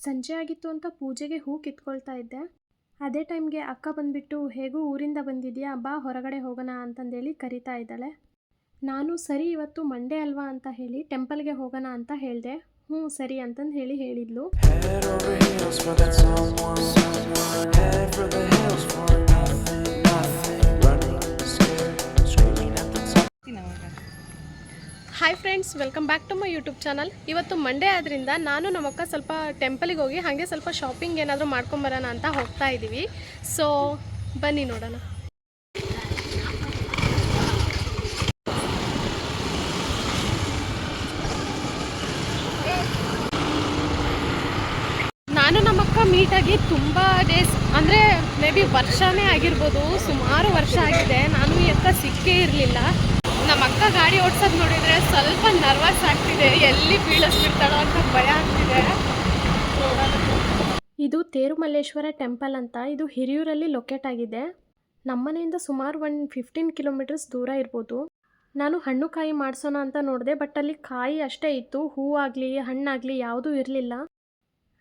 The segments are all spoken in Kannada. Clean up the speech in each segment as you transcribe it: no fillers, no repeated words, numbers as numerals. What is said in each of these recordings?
ಸಂಜೆ ಆಗಿತ್ತು ಅಂತ ಪೂಜೆಗೆ ಹೂ ಕಿತ್ಕೊಳ್ತಾ ಇದ್ದೆ. ಅದೇ ಟೈಮ್ಗೆ ಅಕ್ಕ ಬಂದುಬಿಟ್ಟು ಹೇಗೂ ಊರಿಂದ ಬಂದಿದ್ಯಾ ಬಾ ಹೊರಗಡೆ ಹೋಗೋಣ ಅಂತಂದೇಳಿ ಕರಿತಾ ಇದ್ದಾಳೆ. ನಾನು ಸರಿ ಇವತ್ತು ಮಂಡೇ ಅಲ್ವಾ ಅಂತ ಹೇಳಿ ಟೆಂಪಲ್ಗೆ ಹೋಗೋಣ ಅಂತ ಹೇಳಿದೆ. ಹ್ಞೂ ಸರಿ ಅಂತಂದು ಹೇಳಿದ್ಲು. Hi friends, welcome back to my YouTube channel. ಇವತ್ತು ಮಂಡೇ ಆದ್ದರಿಂದ ನಾನು ನಮ್ಮಕ್ಕ ಸ್ವಲ್ಪ ಟೆಂಪಲಿಗೆ ಹೋಗಿ ಹಾಗೆ ಸ್ವಲ್ಪ ಶಾಪಿಂಗ್ ಏನಾದರೂ ಮಾಡ್ಕೊಂಬರೋಣ ಅಂತ ಹೋಗ್ತಾ ಇದ್ದೀವಿ. ಸೊ ಬನ್ನಿ ನೋಡೋಣ. ನಾನು ನಮ್ಮಕ್ಕ ಮೀಟಾಗಿ ತುಂಬ ಡೇಸ್ ಅಂದರೆ ಮೇ ಬಿ ವರ್ಷನೇ ಆಗಿರ್ಬೋದು, ಸುಮಾರು ವರ್ಷ ಆಗಿದೆ. ನಾನು ಈ ಅಕ್ಕ ಸಿಕ್ಕೇ ಇರಲಿಲ್ಲ. ನಮ್ಮ ಅಕ್ಕ ಗಾಡಿ ಓಡಿಸೋದು ನೋಡಿದರೆ ಸ್ವಲ್ಪ ನರ್ವಸ್ ಆಗ್ತಿದೆ, ಎಲ್ಲಿ ಬೀಳಿಸ್ಬಿಡ್ತಾಳೋ ಅಂತ ಭಯ ಆಗ್ತಿದೆ. ಇದು ತೇರುಮಲ್ಲೇಶ್ವರ ಟೆಂಪಲ್ ಅಂತ. ಇದು ಹಿರಿಯೂರಲ್ಲಿ ಲೊಕೇಟ್ ಆಗಿದೆ. ನಮ್ಮನೆಯಿಂದ ಸುಮಾರು 15 ಕಿಲೋಮೀಟರ್ಸ್ ದೂರ ಇರ್ಬೋದು. ನಾನು ಹಣ್ಣು ಕಾಯಿ ಮಾಡಿಸೋಣ ಅಂತ ನೋಡಿದೆ, ಬಟ್ ಅಲ್ಲಿ ಕಾಯಿ ಅಷ್ಟೇ ಇತ್ತು, ಹೂವಾಗಲಿ ಹಣ್ಣಾಗಲಿ ಯಾವುದೂ ಇರಲಿಲ್ಲ.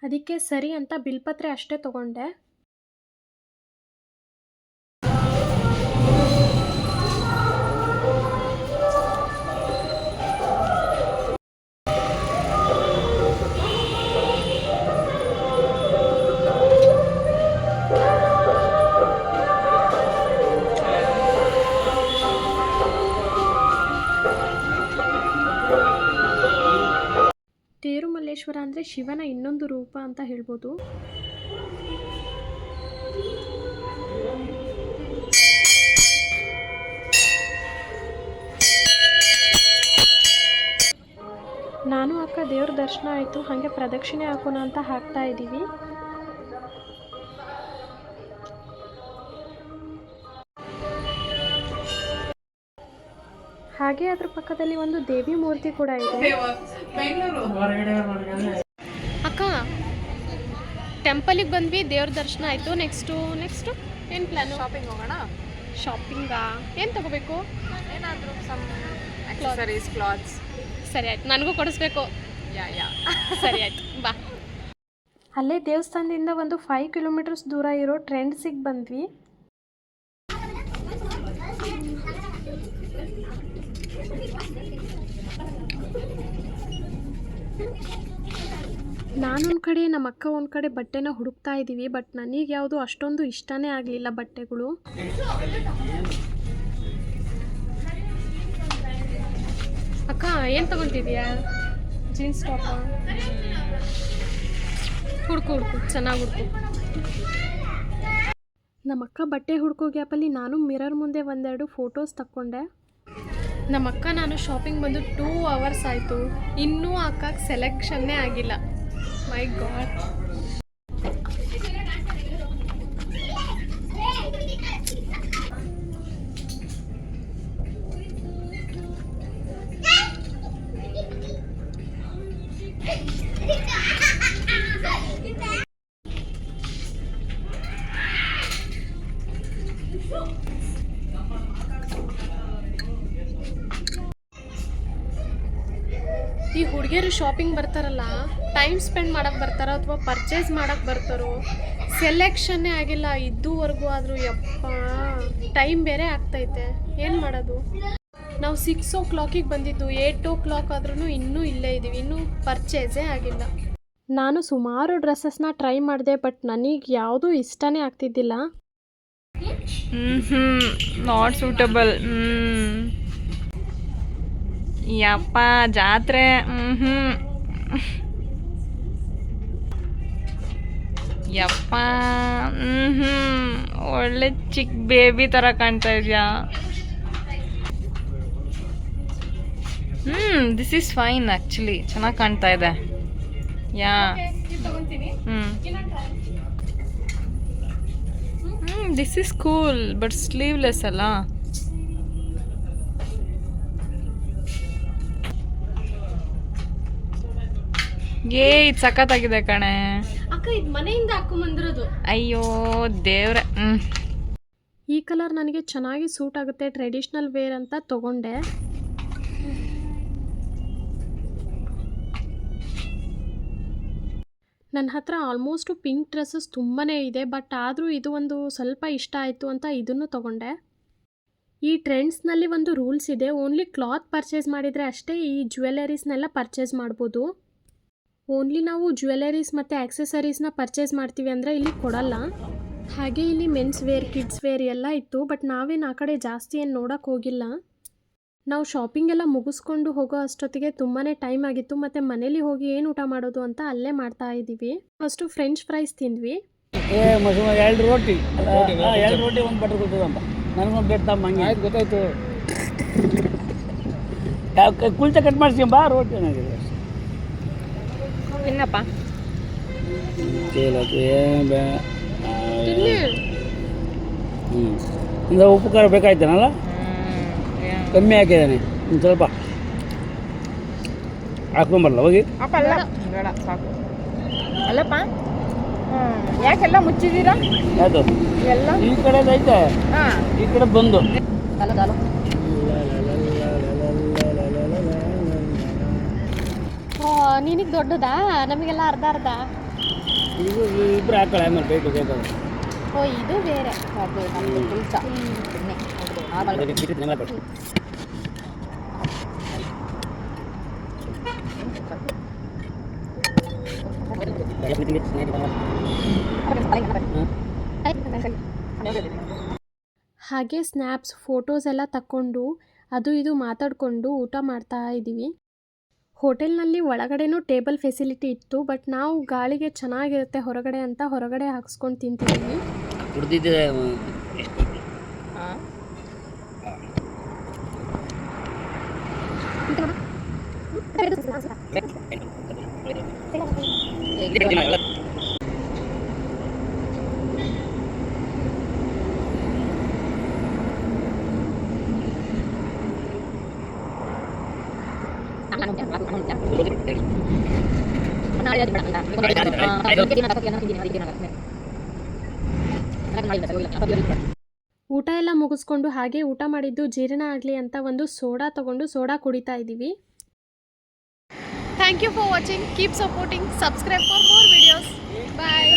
ಅದಕ್ಕೆ ಸರಿ ಅಂತ ಬಿಲ್ಪತ್ರೆ ಅಷ್ಟೇ ತೊಗೊಂಡೆ. ತೇರುಮಲ್ಲೇಶ್ವರ ಅಂದರೆ ಶಿವನ ಇನ್ನೊಂದು ರೂಪ ಅಂತ ಹೇಳ್ಬೋದು. ನಾನು ಅಕ್ಕ ದೇವ್ರ ದರ್ಶನ ಆಯಿತು, ಹಾಗೆ ಪ್ರದಕ್ಷಿಣೆ ಹಾಕೋಣ ಅಂತ ಹಾಕ್ತಾ ಇದ್ದೀವಿ. ಹಾಗೆ ಅದ್ರ ಪಕ್ಕದಲ್ಲಿ ಒಂದು ದೇವಿ ಮೂರ್ತಿ ಕೂಡ ಇದೆ. ಅಕ್ಕ ಟೆಂಪಲಿಗೆ ಬಂದ್ವಿ, ದೇವ್ರ ದರ್ಶನ ಆಯಿತು. ನೆಕ್ಸ್ಟು ಏನು ಪ್ಲ್ಯಾನು? ಶಾಪಿಂಗ್ ಹೋಗೋಣ. ಶಾಪಿಂಗಾ? ಏನು ತಗೋಬೇಕು? ಏನಾದರೂ ಸಮ್ ಆಕ್ಸೆಸರೀಸ್, ಕ್ಲಾತ್ಸ್. ಸರಿ ಆಯ್ತು, ನನಗೂ ಕೊಡಿಸ್ಬೇಕು. ಯಾ ಸರಿ ಆಯ್ತು, ಬಾ. ಅಲ್ಲೇ ದೇವಸ್ಥಾನದಿಂದ ಒಂದು 5 ಕಿಲೋಮೀಟರ್ಸ್ ದೂರ ಇರೋ ಟ್ರೆಂಡ್ಸಿಗೆ ಬಂದ್ವಿ. ನಾನೊಂದು ಕಡೆ ನಮ್ಮ ಅಕ್ಕ ಒಂದು ಕಡೆ ಬಟ್ಟೆನ ಹುಡುಕ್ತಾ ಇದ್ದೀವಿ, ಬಟ್ ನನಗೆ ಯಾವುದು ಅಷ್ಟೊಂದು ಇಷ್ಟನೇ ಆಗಲಿಲ್ಲ ಬಟ್ಟೆಗಳು. ಅಕ್ಕ ಏನು ತಗೊತಿದ್ಯಾ? ಜೀನ್ಸ್ ಟಾಪ? ಹುಡ್ಕು ಚೆನ್ನಾಗಿ ಹುಡ್ಕು. ನಮ್ಮ ಅಕ್ಕ ಬಟ್ಟೆ ಹುಡ್ಕೋ ಗ್ಯಾಪಲ್ಲಿ ನಾನು ಮಿರರ್ ಮುಂದೆ ಒಂದೆರಡು ಫೋಟೋಸ್ ತಕ್ಕೊಂಡೆ. ನಮ್ಮ ಅಕ್ಕ ನಾನು ಶಾಪಿಂಗ್ ಬಂದು 2 ಅವರ್ಸ್ ಆಯಿತು, ಇನ್ನೂ ಅಕ್ಕಕ್ಕೆ ಸೆಲೆಕ್ಷನ್ನೇ ಆಗಿಲ್ಲ. ಮೈ ಗಾಡ್. ಈ ಹುಡುಗಿಯರು ಶಾಪಿಂಗ್ ಬರ್ತಾರಲ್ಲ, ಟೈಮ್ ಸ್ಪೆಂಡ್ ಮಾಡೋಕ್ಕೆ ಬರ್ತಾರೋ ಅಥವಾ ಪರ್ಚೇಸ್ ಮಾಡೋಕ್ಕೆ ಬರ್ತಾರೋ, ಸೆಲೆಕ್ಷನ್ನೇ ಆಗಿಲ್ಲ ಇದುವರೆಗೂ. ಆದರೂ ಯಪ್ಪ ಟೈಮ್ ಬೇರೆ ಆಗ್ತೈತೆ, ಏನು ಮಾಡೋದು? ನಾವು 6 o'clock ಬಂದಿದ್ದು, 8 o'clock ಆದ್ರೂ ಇನ್ನೂ ಇಲ್ಲೇ ಇದ್ದೀವಿ, ಇನ್ನೂ ಪರ್ಚೇಸೇ ಆಗಿಲ್ಲ. ನಾನು ಸುಮಾರು ಡ್ರೆಸ್ಸಸ್ನ ಟ್ರೈ ಮಾಡಿದೆ, ಬಟ್ ನನಗೆ ಯಾವುದೂ ಇಷ್ಟನೇ ಆಗ್ತಿದ್ದಿಲ್ಲ. Not suitable. ಯಪ್ಪ ಜಾತ್ರೆ. ಯಪ್ಪ ಒಳ್ಳೆ ಚಿಕ್ಕ ಬೇಬಿ ಥರ ಕಾಣ್ತಾ ಇದೆಯಾ? ದಿಸ್ ಈಸ್ ಫೈನ್ ಆ್ಯಕ್ಚುಲಿ, ಚೆನ್ನಾಗಿ ಕಾಣ್ತಾ ಇದೆ. Yeah this is cool, but sleeveless ಅಲ್ಲ? ಇದು ಸಖತ್ತಾಗಿದೆ ಕಣೆ ಅಕ್ಕ. ಇದು ಮನೆಯಿಂದ ಹಾಕೊಂಬಂದಿರೋದು. ಅಯ್ಯೋ ದೇವ್ರೆ. ಈ ಕಲರ್ ನನಗೆ ಚೆನ್ನಾಗಿ ಸೂಟ್ ಆಗುತ್ತೆ, ಟ್ರೆಡಿಷ್ನಲ್ ವೇರ್ ಅಂತ ತಗೊಂಡೆ. ನನ್ನ ಹತ್ರ ಆಲ್ಮೋಸ್ಟು ಪಿಂಕ್ ಡ್ರೆಸ್ಸಸ್ ತುಂಬಾ ಇದೆ, ಬಟ್ ಆದರೂ ಇದು ಒಂದು ಸ್ವಲ್ಪ ಇಷ್ಟ ಆಯಿತು ಅಂತ ಇದನ್ನು ತೊಗೊಂಡೆ. ಈ ಟ್ರೆಂಡ್ಸ್ನಲ್ಲಿ ಒಂದು ರೂಲ್ಸ್ ಇದೆ, ಓನ್ಲಿ ಕ್ಲಾತ್ ಪರ್ಚೇಸ್ ಮಾಡಿದರೆ ಅಷ್ಟೇ ಈ ಜ್ಯುವೆಲರೀಸ್ನೆಲ್ಲ ಪರ್ಚೇಸ್ ಮಾಡ್ಬೋದು. ಓನ್ಲಿ ನಾವು ಜ್ಯುವೆಲರೀಸ್ ಮತ್ತು ಆಕ್ಸೆಸರೀಸ್ನ ಪರ್ಚೇಸ್ ಮಾಡ್ತೀವಿ ಅಂದರೆ ಇಲ್ಲಿ ಕೊಡಲ್ಲ. ಹಾಗೆ ಇಲ್ಲಿ ಮೆನ್ಸ್ ವೇರ್, ಕಿಡ್ಸ್ ವೇರ್ ಎಲ್ಲ ಇತ್ತು, ಬಟ್ ನಾವೇನು ಆ ಕಡೆ ಜಾಸ್ತಿ ಏನು ನೋಡೋಕ್ಕೆ ಹೋಗಿಲ್ಲ. ನಾವು ಶಾಪಿಂಗ್ ಎಲ್ಲ ಮುಗಿಸ್ಕೊಂಡು ಹೋಗೋ ಅಷ್ಟೊತ್ತಿಗೆ ತುಂಬಾ ಟೈಮ್ ಆಗಿತ್ತು, ಮತ್ತು ಮನೇಲಿ ಹೋಗಿ ಏನು ಊಟ ಮಾಡೋದು ಅಂತ ಅಲ್ಲೇ ಮಾಡ್ತಾ ಇದ್ದೀವಿ. ಫಸ್ಟು ಫ್ರೆಂಚ್ ಫ್ರೈಸ್ ತಿಂದ್ವಿ. 2 ರೋಟಿ 2 ರೋಟಿ 1 ಬಟರ್ ಕೊಡ್ತದಪ್ಪ, ನನಗೊಂದು ಬೇಡ ತಮ್ಮ. ಹಂಗೆ ಆಯ್ತು, ಗೊತ್ತಾಯ್ತು. ಕುಲ್ಚೆ ಕಟ್ ಮಾಡಿಸ್ಕೊಂಬ, ರೋಟಿ ಏನಾಗಿದೆ ತಿನ್ನಪ್ಪ. ಇಂದ ಉಪ್ಪು ಖಾರ ಬೇಕಾಯ್ತಾನಲ್ಲ, ಕಮ್ಮಿ ಹಾಕಿದ್ದಾನೆ. ಒಂದು ಸ್ವಲ್ಪ ಹಾಕ್ಕೊಂಬರಲ್ಲ ಹೋಗಿ. ಅಲ್ಲ ಬೇಡ ಸಾಕು. ಅಲ್ಲಪ್ಪ, ಯಾಕೆಲ್ಲ ಮುಚ್ಚಿದ್ದೀರಾ? ಯಾವುದು ಎಲ್ಲ ಈ ಕಡೆ ಐತೆ, ಈ ಕಡೆ ಬಂದು ನಿನಗೆ ದೊಡ್ಡದಾ, ನಮಗೆಲ್ಲ ಅರ್ಧ ಅರ್ಧ. ಇದು ಇಬ್ಬರು ಹಾಕೊಳ್ಳಿ, ಆಮೇಲೆ ಬೇಕು ಬೇಕಾದ್ರೆ. ಓ, ಇದು ಬೇರೆ. ಅದು ನಮ್ಮದು ಕುಲ್ಚಾ. ಹಾಗೆ ಸ್ನ್ಯಾಪ್ಸ್, ಫೋಟೋಸ್ ಎಲ್ಲ ತಕ್ಕೊಂಡು ಅದು ಇದು ಮಾತಾಡಿಕೊಂಡು ಊಟ ಮಾಡ್ತಾ ಇದ್ದೀವಿ. ಹೋಟೆಲ್ನಲ್ಲಿ ಒಳಗಡೆನೂ ಟೇಬಲ್ ಫೆಸಿಲಿಟಿ ಇತ್ತು, ಬಟ್ ನಾವು ಗಾಳಿಗೆ ಚೆನ್ನಾಗಿರುತ್ತೆ ಹೊರಗಡೆ ಅಂತ ಹೊರಗಡೆ ಹಾಕ್ಸ್ಕೊಂಡು ತಿಂತಿದ್ದೀವಿ. ಕುಡ್ದಿದ್ದೆ ಊಟ ಎಲ್ಲ ಮುಗಿಸ್ಕೊಂಡು ಹಾಗೆ ಊಟ ಮಾಡಿದ್ದು ಜೀರ್ಣ ಆಗಲಿ ಅಂತ ಒಂದು ಸೋಡಾ ತಗೊಂಡು ಸೋಡಾ ಕುಡಿತಾ ಇದ್ದೀವಿ. Thank you for watching. Keep supporting. Subscribe for more videos. Bye.